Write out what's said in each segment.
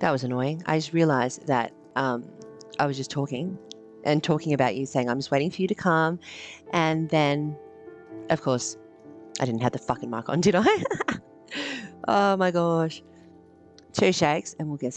That was annoying. I just realised that I was just talking about you, saying I'm just waiting for you to come, and then, of course, I didn't have the fucking mic on, did I? Oh my gosh. 2 shakes and we'll get.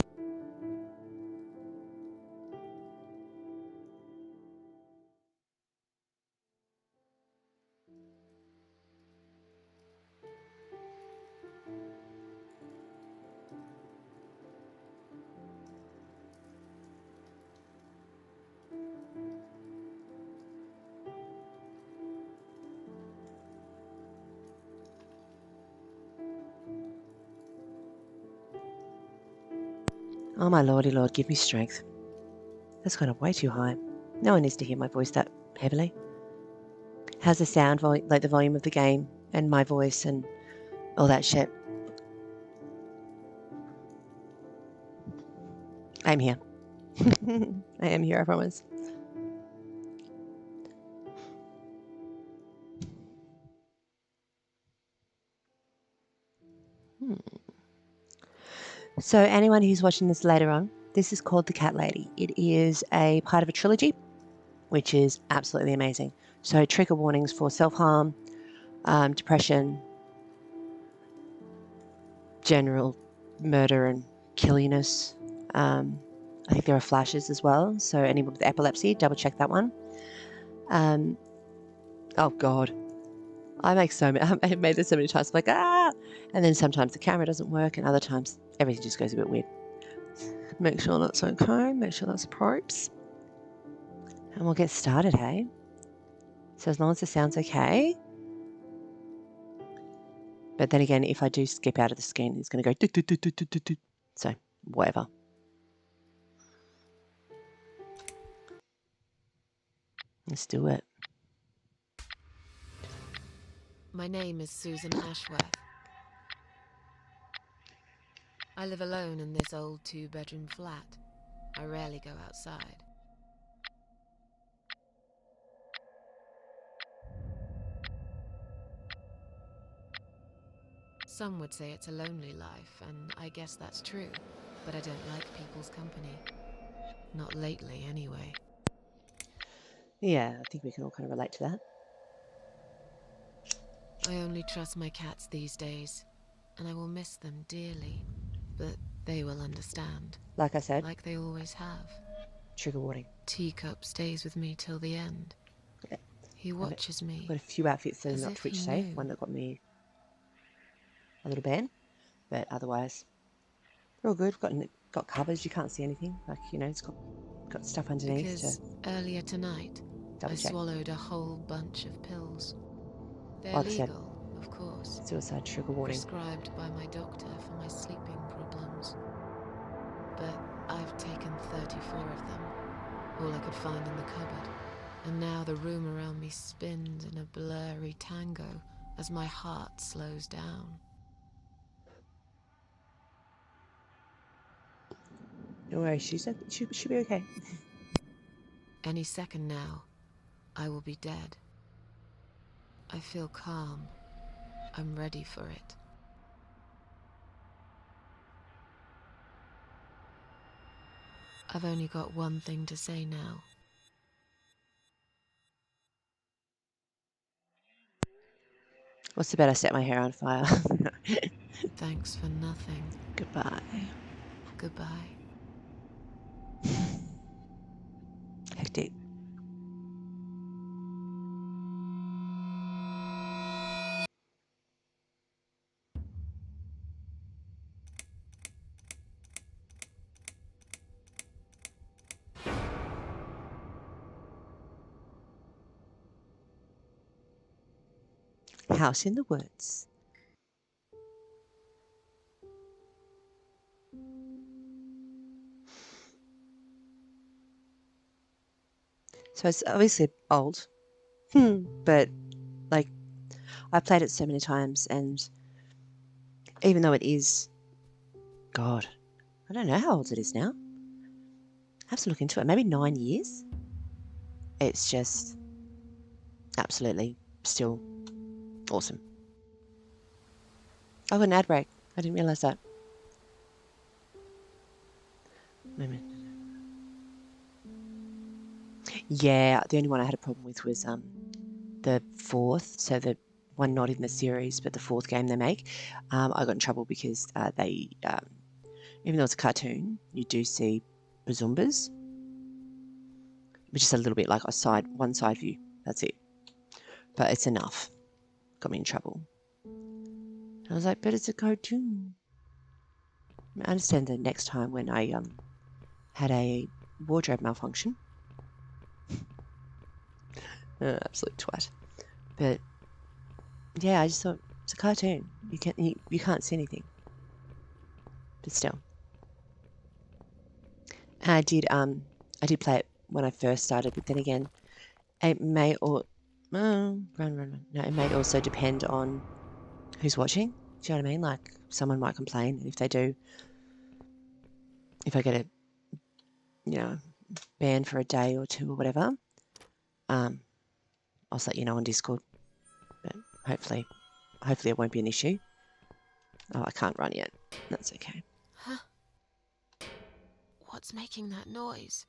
Oh my lordy lord, give me strength. That's gone up way too high. No one needs to hear my voice that heavily. How's the sound, like the volume of the game and my voice and all that shit? I'm here. I am here, I promise. So anyone who's watching this later on, this is called The Cat Lady. It is a part of a trilogy, which is absolutely amazing. So trigger warnings for self-harm, depression, general murder and killiness. I think there are flashes as well. So anyone with epilepsy, double check that one. Oh God, I made this so many times. I'm like, and then sometimes the camera doesn't work, and other times everything just goes a bit weird. Make sure that's okay. Make sure that's props, and we'll get started. Hey. So as long as the sound's okay. But then again, if I do skip out of the screen, it's going to go. So whatever. Let's do it. My name is Susan Ashworth. I live alone in this old 2-bedroom flat. I rarely go outside. Some would say it's a lonely life, and I guess that's true, but I don't like people's company. Not lately, anyway. Yeah, I think we can all kind of relate to that. I only trust my cats these days, and I will miss them dearly, but they will understand. Like I said, like they always have. Trigger warning. Teacup stays with me till the end. Yeah. He watches me. I've got a few outfits that are as not if Twitch he safe. knew. One that got me a little ban, but otherwise, they're all good. Got covers. You can't see anything. Like, you know, it's got stuff underneath. Because earlier tonight, I swallowed a whole bunch of pills. They're like I said, legal, of course. suicide trigger warning. Prescribed by my doctor for my sleeping problems. But I've taken 34 of them, all I could find in the cupboard. And now the room around me spins in a blurry tango as my heart slows down. Don't worry, she'll be okay. Any second now, I will be dead. I feel calm. I'm ready for it. I've only got one thing to say now. What's the bet I set my hair on fire? Thanks for nothing. Goodbye. Goodbye. Hectic. House in the Woods. So it's obviously old, but like I've played it so many times, and even though it is, God, I don't know how old it is now. I have to look into it. Maybe 9 years. It's just absolutely still awesome. Oh, an ad break. I didn't realize that. Wait a minute. Yeah, the only one I had a problem with was the fourth, so the one not in the series, but the fourth game they make. I got in trouble because they, even though it's a cartoon, you do see Bazumbas, which is a little bit like one side view. That's it. But it's enough. Got me in trouble. I was like, but it's a cartoon. I understand the next time when I had a wardrobe malfunction. Absolute twat. But yeah, I just thought it's a cartoon. You can't see anything. But still, and I did play it when I first started. But then again, it may run. No, it may also depend on who's watching. Do you know what I mean? Like someone might complain, and if they do, if I get a ban for a day or two or whatever, I'll let you know on Discord. But hopefully it won't be an issue. Oh, I can't run yet. That's okay. Huh? What's making that noise?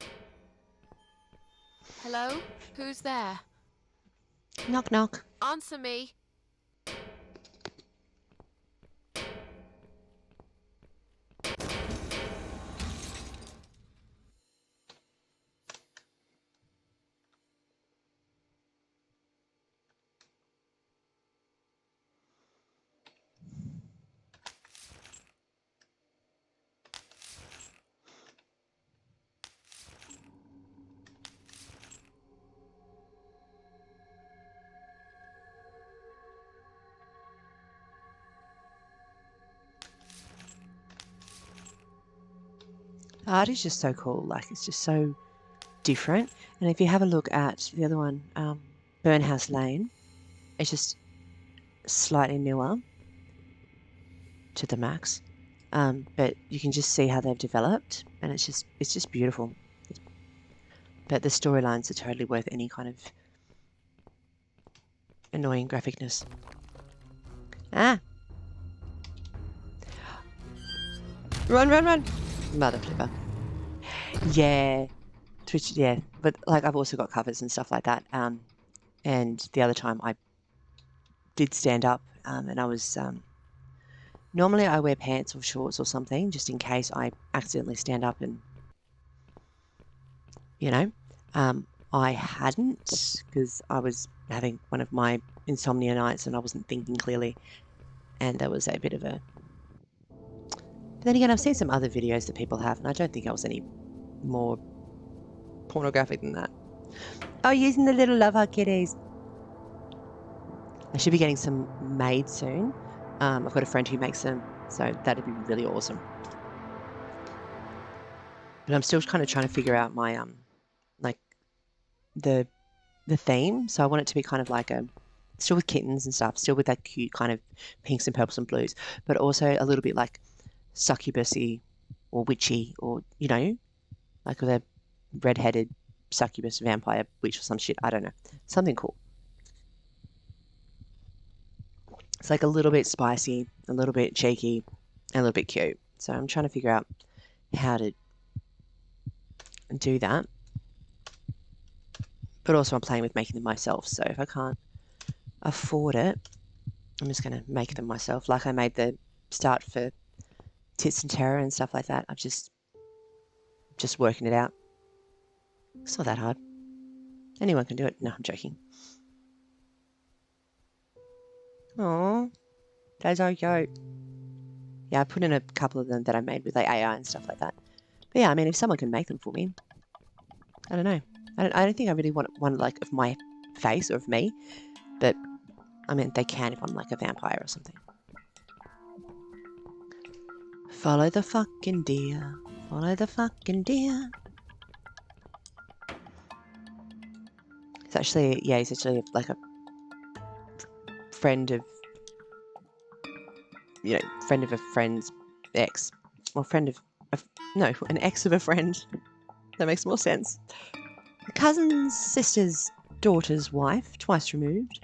Hello? Who's there? Knock, knock. Answer me. The art is just so cool. Like, it's just so different. And if you have a look at the other one, Burnhouse Lane, it's just slightly newer to the max. But you can just see how they've developed, and it's just beautiful. But the storylines are totally worth any kind of annoying graphicness. Ah! Run, run, run! Mother flipper. Yeah. Twitch, yeah. But, like, I've also got covers and stuff like that. And the other time I did stand up, and I was... normally I wear pants or shorts or something, just in case I accidentally stand up and... I hadn't, because I was having one of my insomnia nights and I wasn't thinking clearly. And there was a bit of a... But then again, I've seen some other videos that people have, and I don't think I was any more pornographic than that. Oh, using the little love heart kitties. I should be getting some made soon. I've got a friend who makes them, so that'd be really awesome. But I'm still kind of trying to figure out my like the theme. So I want it to be kind of like still with kittens and stuff, still with that cute kind of pinks and purples and blues, but also a little bit like succubusy or witchy, or like with a red-headed succubus vampire witch or some shit. I don't know, something cool. It's like a little bit spicy, a little bit cheeky, and a little bit cute. So I'm trying to figure out how to do that. But also I'm playing with making them myself. So if I can't afford it, I'm just going to make them myself. Like I made the start for Tits and Terror and stuff like that. I'm just working it out. It's not that hard. Anyone can do it. No, I'm joking. Oh, that's so cute. Yeah, I put in a couple of them that I made with like AI and stuff like that. But yeah, I mean, if someone can make them for me, I don't know. I don't think I really want one like of my face or of me, but I mean, they can if I'm like a vampire or something. Follow the fucking deer. Follow the fucking deer. He's actually like a friend of, friend of a friend's ex. Well, an ex of a friend. That makes more sense. A cousin's sister's daughter's wife, twice removed.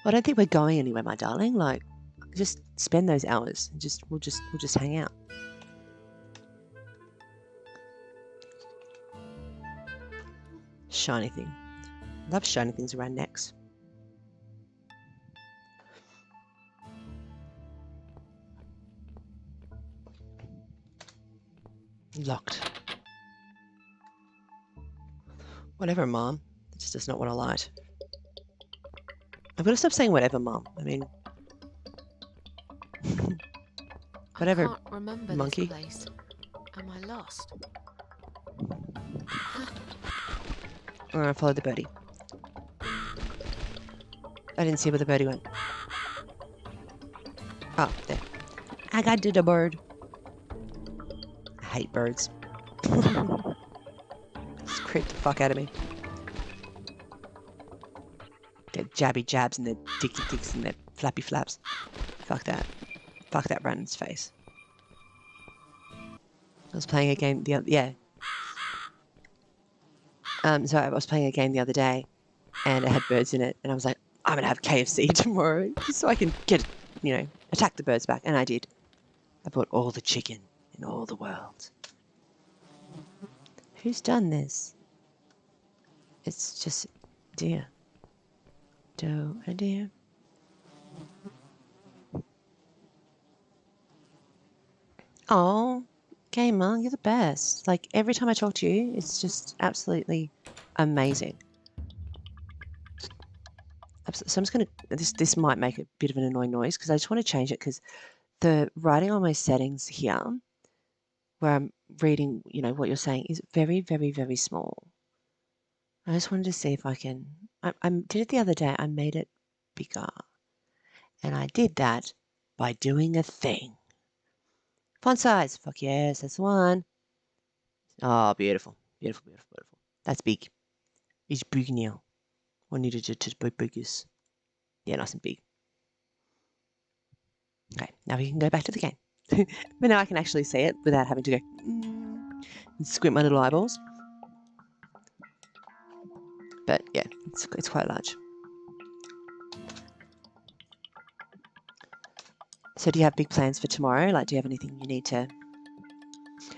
I don't think we're going anywhere, my darling. Like, just spend those hours. And we'll just hang out. Shiny thing. Love shiny things around necks. Locked. Whatever, Mom. It's just not what I liked. I've got to stop saying whatever, Mom. I mean, whatever. I can't remember monkey. this place. Am I lost? I followed the birdie. I didn't see where the birdie went. Oh, there. I got to the bird. I hate birds. Just creep the fuck out of me. Their jabby jabs and their dicky dicks and their flappy flaps. Fuck that. Fuck that Brandon's face. I was playing a game the other... Yeah. So I was playing a game the other day and it had birds in it and I was like, I'm going to have KFC tomorrow just so I can get, attack the birds back. And I did. I bought all the chicken in all the world. Who's done this? It's just dear. Doe and dear. Oh, Gamer, you're the best. Like, every time I talk to you, it's just absolutely amazing. So I'm just going to... This might make a bit of an annoying noise because I just want to change it because the writing on my settings here, where I'm reading, what you're saying, is very, very, very small. I just wanted to see if I can... I did it the other day. I made it bigger. And I did that by doing a thing. Font size. Fuck yes, that's the one. Oh, beautiful. Beautiful, beautiful, beautiful. That's big. It's big now. I needed it to be biggest. Yeah, nice and big. Okay, now we can go back to the game. But now I can actually see it without having to go and squint my little eyeballs. But yeah, it's quite large. So do you have big plans for tomorrow? Like, do you have anything you need to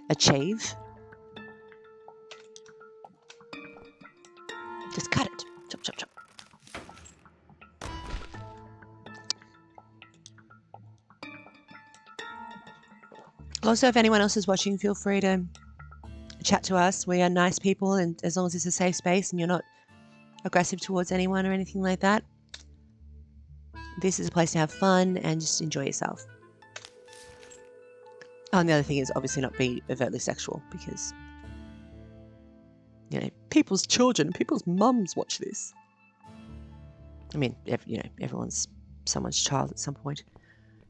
achieve? Just cut it. Chop, chop, chop. Also, if anyone else is watching, feel free to chat to us. We are nice people, and as long as it's a safe space and you're not aggressive towards anyone or anything like that, this is a place to have fun and just enjoy yourself. Oh, and the other thing is obviously not be overtly sexual because, people's children, people's mums watch this. I mean, everyone's someone's child at some point.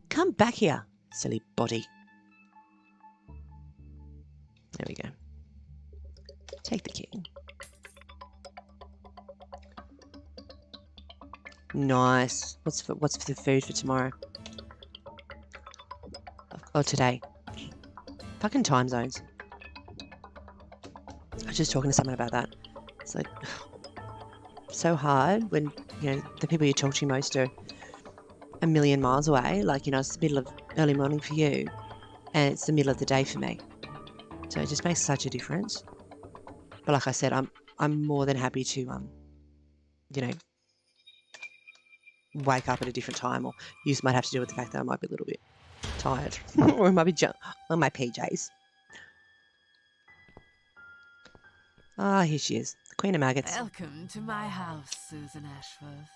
Come back here, silly body. There we go. Take the king. Nice. What's for the food for tomorrow? Oh, today. Fucking time zones. I was just talking to someone about that. It's like so hard when the people you talk to most are a million miles away. Like it's the middle of early morning for you, and it's the middle of the day for me. So it just makes such a difference. But like I said, I'm more than happy to wake up at a different time, or you might have to do with the fact that I might be a little bit tired, or I might be on my PJs. Ah, here she is, the Queen of Maggots. Welcome to my house, Susan Ashworth.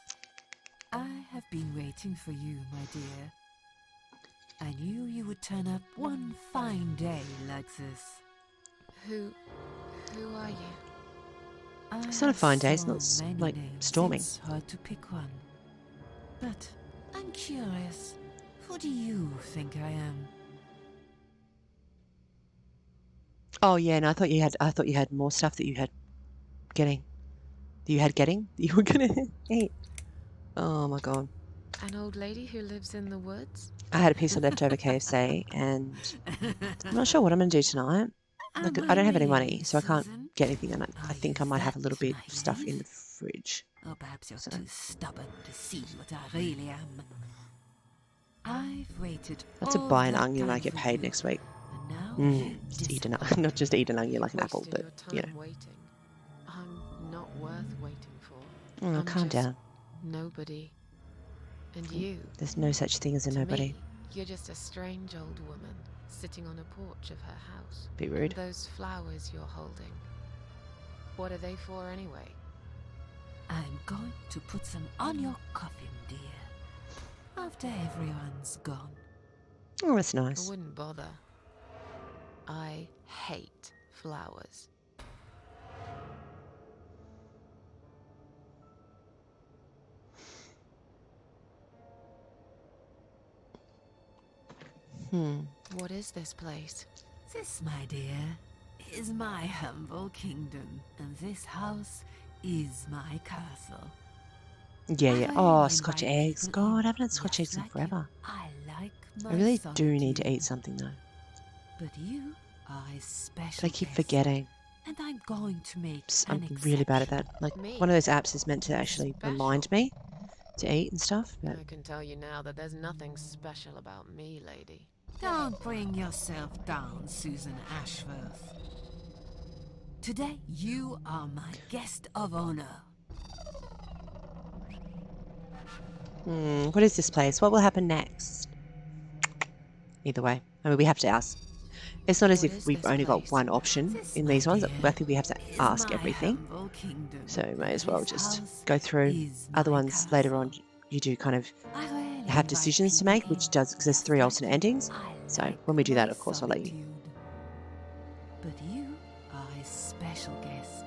I have been waiting for you, my dear. I knew you would turn up one fine day like this. Who are you? It's not a fine day, it's not like storming. It's hard to pick one. But I'm curious, who do you think I am? Oh yeah, and I thought you had more stuff that you had getting. You were gonna eat. Oh my god. An old lady who lives in the woods? I had a piece of leftover KFC and I'm not sure what I'm gonna do tonight. Like, I don't have any money, so I can't get anything, and I think I might have a little bit of stuff in the fridge. Or perhaps you're too stubborn to see what I really am. I've waited. That's to all buy an that onion when I time get for paid you, next week. and now you Just eat an disappoint. not just eat an onion like an apple, Wasted but your time you know. waiting. I'm not worth waiting for. Oh, I'm calm just down. nobody. And you, There's no such thing as a to nobody. me, you're just a strange old woman sitting on a porch of her house. Be And rude. those flowers you're holding, what are they for anyway? I'm going to put some on your coffin, dear. After everyone's gone. Oh, that's I nice. wouldn't bother. I hate flowers. What is this place? This, my dear, is my humble kingdom, and this house is my castle. Yeah, I yeah. rarely Oh, invite Scotch eggs. people God, in, I haven't had Scotch just eggs in like you. forever. I like my I really do need to solitude. eat something though. But you are a special But I keep guest, forgetting. and I'm going to make I'm an really bad at exception. that. Like Me? one of those apps is meant to actually remind Special? me to eat and stuff. But I can tell you now that there's nothing special about me, lady. Don't bring yourself down, Susan Ashworth. Today, you are my guest of honor. what is this place? What will happen next? Either way, I mean, we have to ask. It's not as What if is we've this only got place? one option This, in my these ones. dear, I think we have to is ask my everything. humble kingdom, So we may and as well this just house go through. is Other my ones later on, castle. you do kind of I rarely have invite decisions to people make, which in, does because there's just 3 like alternate you. endings. I So like when we do my that, of course, I'll let you. solitude. But you are a special guest,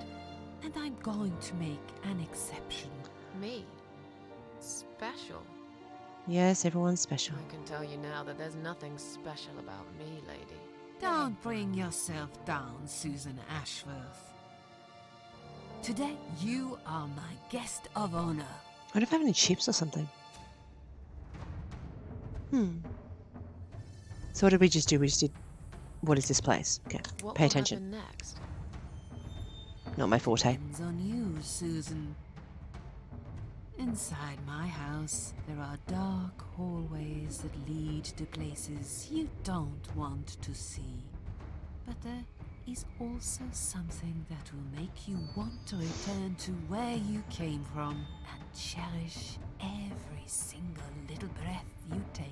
and I'm going to make an exception. Me? Special? Yes, everyone's special. I can tell you now that there's nothing special about me, lady. Don't bring yourself down, Susan Ashworth. Today, you are my guest of honor. I don't have any chips or something. So what did we just do? We just did. What is this place? Okay, What pay will attention. happen next? Not my forte. Depends on you, Susan. Inside my house, there are dark hallways that lead to places you don't want to see. But there is also something that will make you want to return to where you came from and cherish every single little breath you take.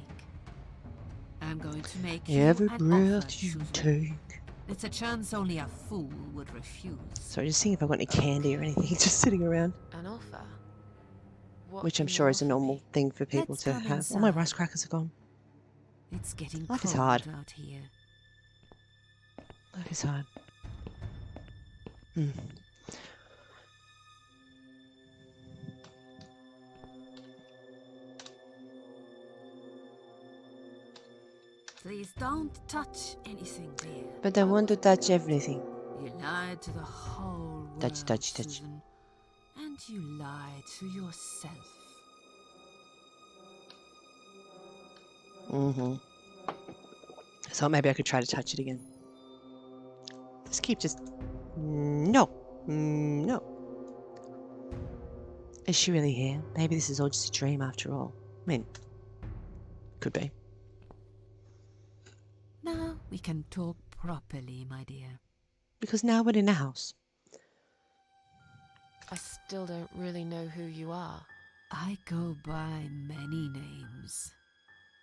I'm going to make you Every an breath offer, you Susan. take. It's a chance only a fool would refuse. Sorry, just seeing if I've got any candy or anything just sitting around, An offer? What which I'm can you sure is a offer normal me? thing for people Let's to come have. All my inside. rice crackers are gone. It's getting Life is cold hard. out here. Life is hard. Please don't touch anything, dear. But I want to touch everything. You lied to the whole world, Touch, touch, touch. Susan. And you lied to yourself. So maybe I could try to touch it again. Just keep just... No. No. Is she really here? Maybe this is all just a dream after all. I mean, could be. Now we can talk properly, my dear. Because now we're in a house. I still don't really know who you are. I go by many names.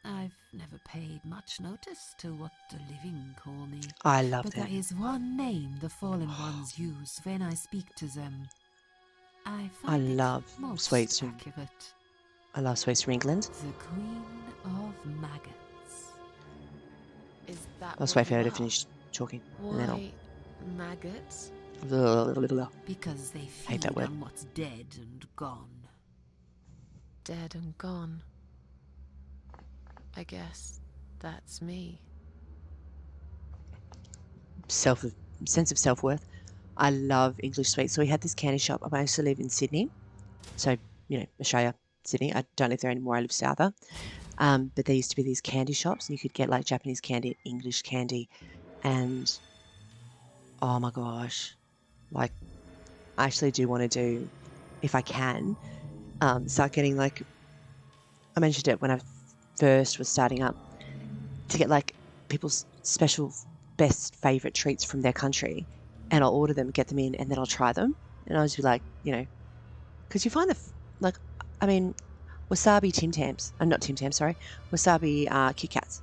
I've never paid much notice to what the living call me. I love But them. there is one name the fallen ones use when I speak to them. I find it love most sweets from- accurate. I love sweets from England. The Queen of Maggots. Is that I'll just what wait for you her to are? finish talking. And then Why maggots? I'll... Because they Hate feed that word. on what's dead and gone. Dead and gone. I guess that's me. Sense of self-worth. I love English sweets. So we had this candy shop. I used to live in Sydney. So, you know, Australia, Sydney. I don't live there anymore. I live souther. But there used to be these candy shops and you could get like Japanese candy, English candy, and oh my gosh. Like, I actually do want to do, if I can, start getting like, I mentioned it when I first was starting up, to get like people's special best favorite treats from their country, and I'll order them, get them in, and then I'll try them, and I'll just be like, because you find wasabi Tim Tams, not Tim Tams, sorry, wasabi Kit Kats,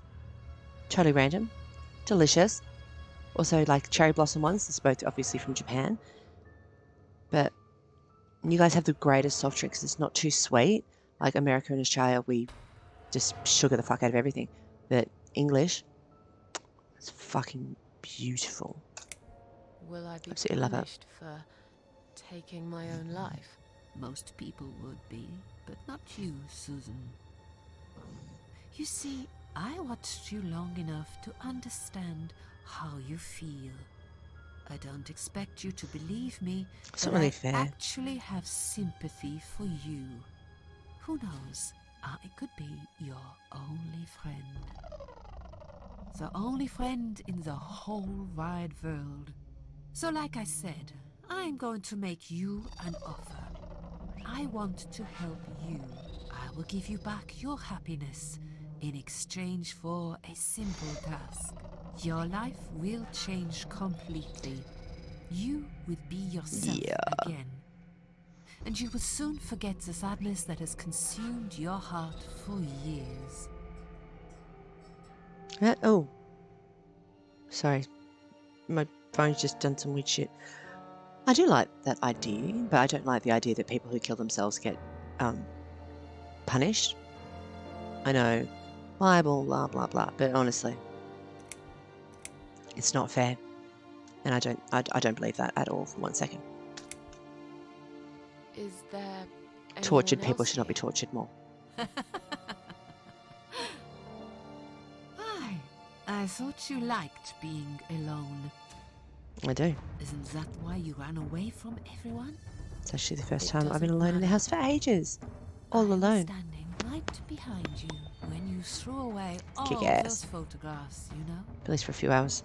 totally random, delicious. Also like cherry blossom ones, it's both obviously from Japan, but you guys have the greatest soft drinks. It's not too sweet. Like America and Australia, we just sugar the fuck out of everything. But English, it's fucking beautiful. Will I be Absolutely love it. punished for taking my own life? Most people would be, but not you, Susan. You see, I watched you long enough to understand how you feel. I don't expect you to believe me, It's but not really I fair. actually have sympathy for you. Who knows, I could be your only friend. The only friend in the whole wide world. So like I said, I'm going to make you an offer. I want to help you. I will give you back your happiness in exchange for a simple task. Your life will change completely. You will be yourself again. And you will soon forget the sadness that has consumed your heart for years. Oh. Sorry. My phone's just done some weird shit. I do like that idea, but I don't like the idea that people who kill themselves get punished. I know, Bible, blah, blah, blah, but honestly, it's not fair. And I don't believe that at all for 1 second. Is there Tortured anyone people else should not be here? tortured more. I thought you liked being alone. I do. Isn't that why you ran away from everyone? It's actually the first It time I've been doesn't alone in the matter. house for ages. All I was alone. standing right behind you when you threw away all Kick those ass. photographs, you know? At least for a few hours.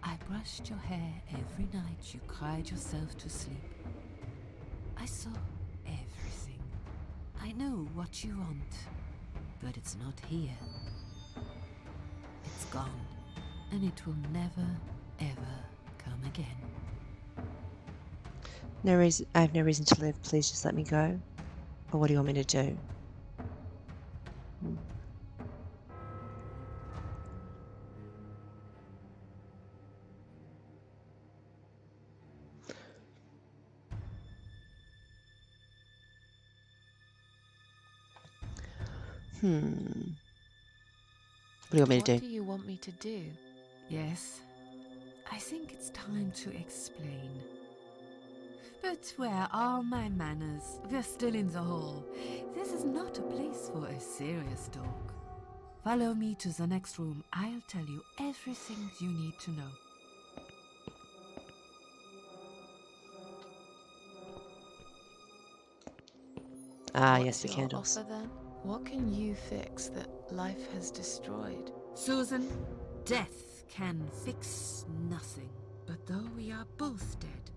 I brushed your hair every night you cried yourself to sleep. I saw everything. I knew what you want, but it's not here. It's gone, and it will never, ever come again. No reason. I have no reason to live. Please just let me go. Or what do you want me to do? What do you want me What to do you want me to do? Yes, I think it's time to explain. But where are my manners? We're still in the hall. This is not a place for a serious talk. Follow me to the next room. I'll tell you everything you need to know. Ah, What's yes, the your candles. offer then? What can you fix that life has destroyed? Susan, death can fix nothing. But though we are both dead,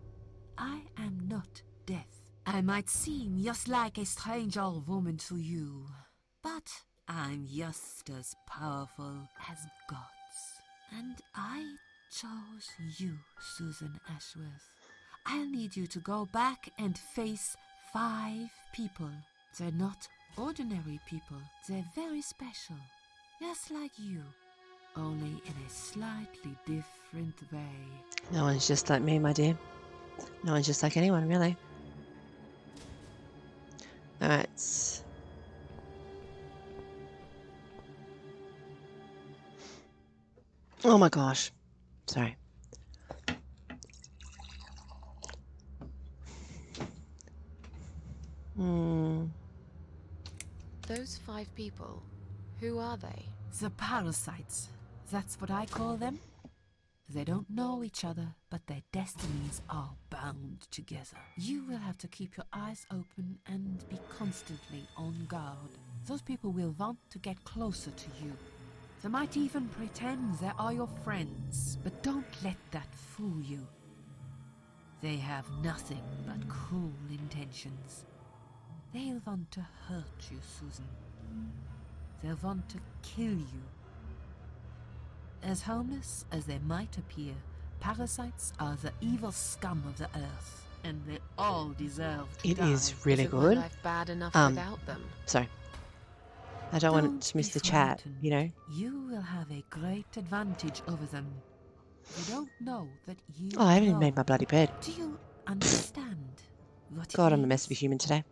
I am not death. I might seem just like a strange old woman to you, but I'm just as powerful as gods. And I chose you, Susan Ashworth. I'll need you to go back and face 5 people. They're not ordinary people. They're very special. Just like you. Only in a slightly different way. No one's just like me, my dear. No one's just like anyone, really. Alright. Oh my gosh. Sorry. Those 5 people, who are they? The parasites. That's what I call them. They don't know each other, but their destinies are bound together. You will have to keep your eyes open and be constantly on guard. Those people will want to get closer to you. They might even pretend they are your friends, but don't let that fool you. They have nothing but cruel intentions. They'll want to hurt you, Susan. they'll want to kill you. As harmless as they might appear, parasites are the evil scum of the earth, and they all deserve to It die. is really Isn't my good. life bad enough Um, without them? So, I don't want to miss be the chat, frightened. you know? You will have a great advantage over them. They don't know that you Oh, I haven't even know. made my bloody bed. Do you understand what it God, I'm a means? mess of a human today.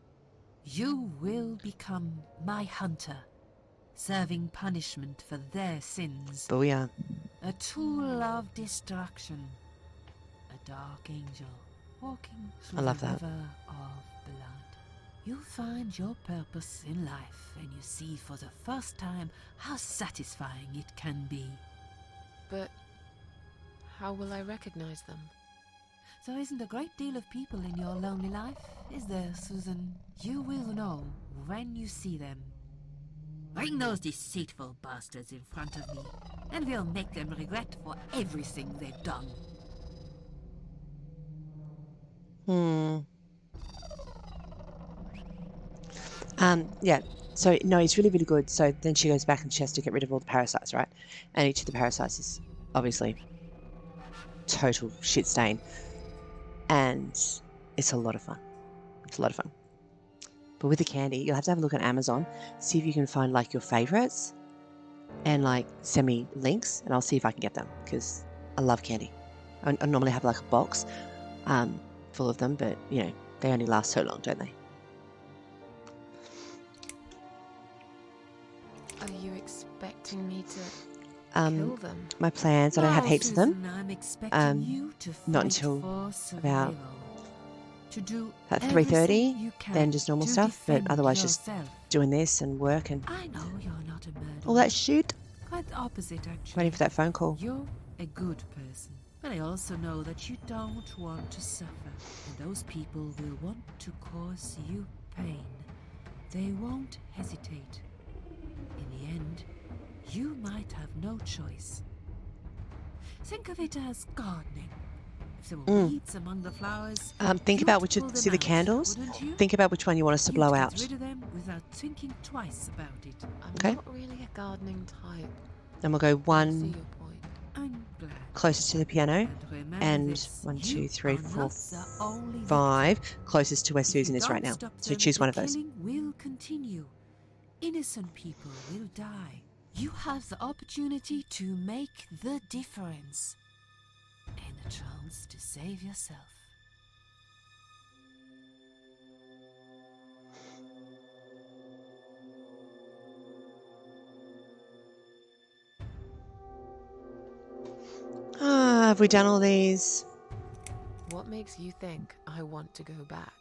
You will become my hunter, serving punishment for their sins. Booyah. A tool of destruction. A dark angel walking through I love the that. river of blood. You find your purpose in life and you see for the first time how satisfying it can be. But how will I recognize them? There isn't a great deal of people in your lonely life, is there, Susan? You will know when you see them. Bring those deceitful bastards in front of me, and we'll make them regret for everything they've done. Yeah. So, no, it's really, really good. So then she goes back and she has to get rid of all the parasites, right? And each of the parasites is obviously total shit stain. And it's a lot of fun. It's a lot of fun. But with the candy, you'll have to have a look at Amazon, see if you can find like your favorites, and like send me links, and I'll see if I can get them because I love candy. I normally have like a box full of them, but you know they only last so long, don't they? Are you expecting me to Um, kill them? my plans, I don't have Now, heaps of them. Susan, I'm expecting you to not fight until for survival. To do At everything 3:30, you can then just normal to stuff, but defend otherwise just yourself. doing this and work and I know you're not a murderer. all that shit. Quite the opposite, actually. Waiting for that phone call. You're a good person. But I also know that you don't want to suffer. And those people will want to cause you pain. They won't hesitate. In the end, you might have no choice. Think of it as gardening. If there were weeds among the flowers, Think you'd about which pull them see the out, candles. wouldn't you? Think about which one you want us to You'd blow get out. rid of them without thinking twice about it. I'm Okay. not really a gardening type. Then we'll go I see one your point. I'm glad. closest to the piano, And remember and this, 1, you 2, 3, are 4, not the only victim. 5 closest to where If Susan you is right don't now. stop So them, choose one the of those. killing will continue. Innocent people will die. You have the opportunity to make the difference. And a chance to save yourself. Ah, have we done all these? What makes you think I want to go back?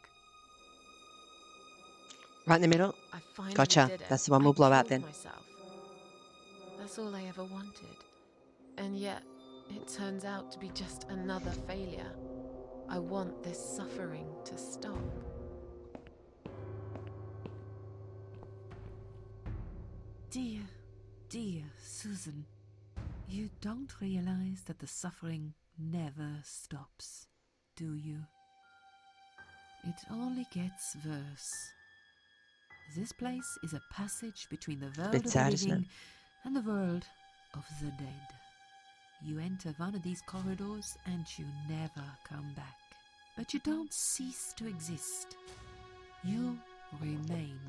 Right in the middle? I finally Gotcha. did it. That's the one we'll I blow out killed then. myself. That's all I ever wanted. And yet, it turns out to be just another failure. I want this suffering to stop. Dear, dear Susan, you don't realize that the suffering never stops, do you? It only gets worse. This place is a passage between the world bit of the sad, isn't living and the world of the dead. You enter one of these corridors and you never come back. But you don't cease to exist. You remain.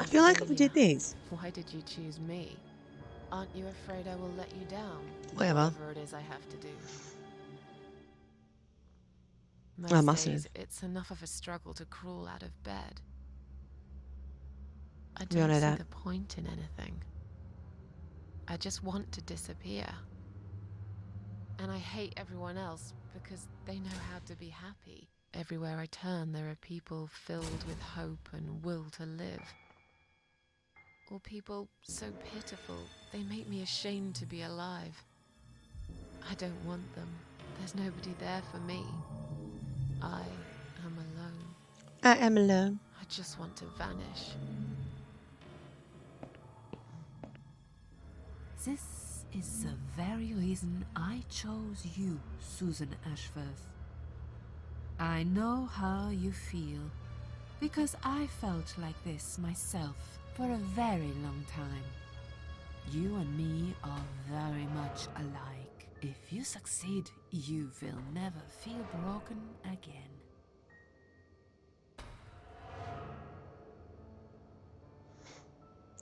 I feel like we did these. Why did you choose me? Aren't you afraid I will let you down? Whatever. Whatever it is I have to do. I Most mustn't days, have. it's enough of a struggle to crawl out of bed. I We all don't know see that. the point in anything. I just want to disappear. And I hate everyone else because they know how to be happy. Everywhere I turn, there are people filled with hope and will to live. Or people so pitiful, they make me ashamed to be alive. I don't want them. There's nobody there for me. I am alone. I am alone. I just want to vanish. This is the very reason I chose you, Susan Ashworth. I know how you feel, Because I felt like this myself for a very long time. You and me are very much alike. If you succeed, you will never feel broken again.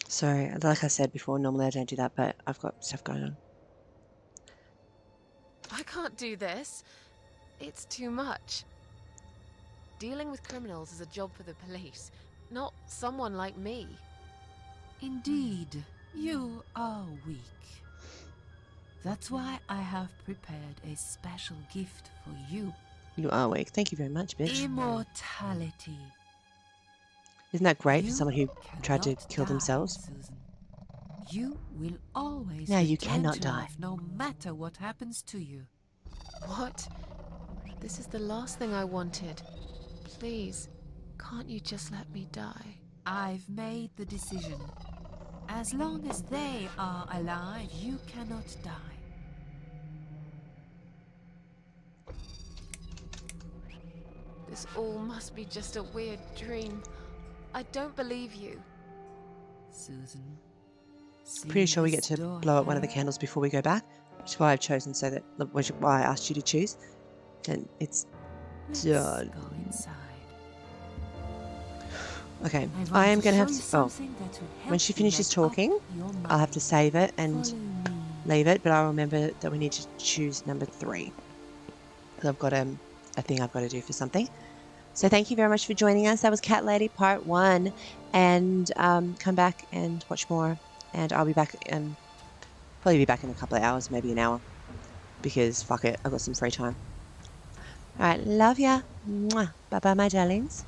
Sorry, like I said before, normally I don't do that, but I've got stuff going on. I can't do this. It's too much. Dealing with criminals is a job for the police, not someone like me. Indeed, you are weak. That's why I have prepared a special gift for you. You are weak. Thank you very much, bitch. Immortality. Isn't that great for You someone who tried to cannot kill die, themselves? Susan. You will always Now you return cannot to die. life, no matter what happens to you. What? This is the last thing I wanted. Please, can't you just let me die? I've made the decision. As long as they are alive, you cannot die. This all must be just a weird dream. I don't believe you. Susan. Pretty sure we get Seamus' to blow out one of the daughter. candles before we go back, which is why I've chosen which is why I asked you to choose. And it's Let's done. go inside. Okay, want I am going to show have you to. Oh, something that will when help she you finishes make up talking, your I'll have to mind. save it and Follow me. leave it, but I'll remember that we need to choose number 3. Because I've got a thing I've got to do for something. So thank you very much for joining us. That was Cat Lady Part 1. And come back and watch more. And I'll be back, probably be back in a couple of hours, maybe an hour. Because, fuck it, I've got some free time. Alright, love ya. Mwah. Bye-bye, my darlings.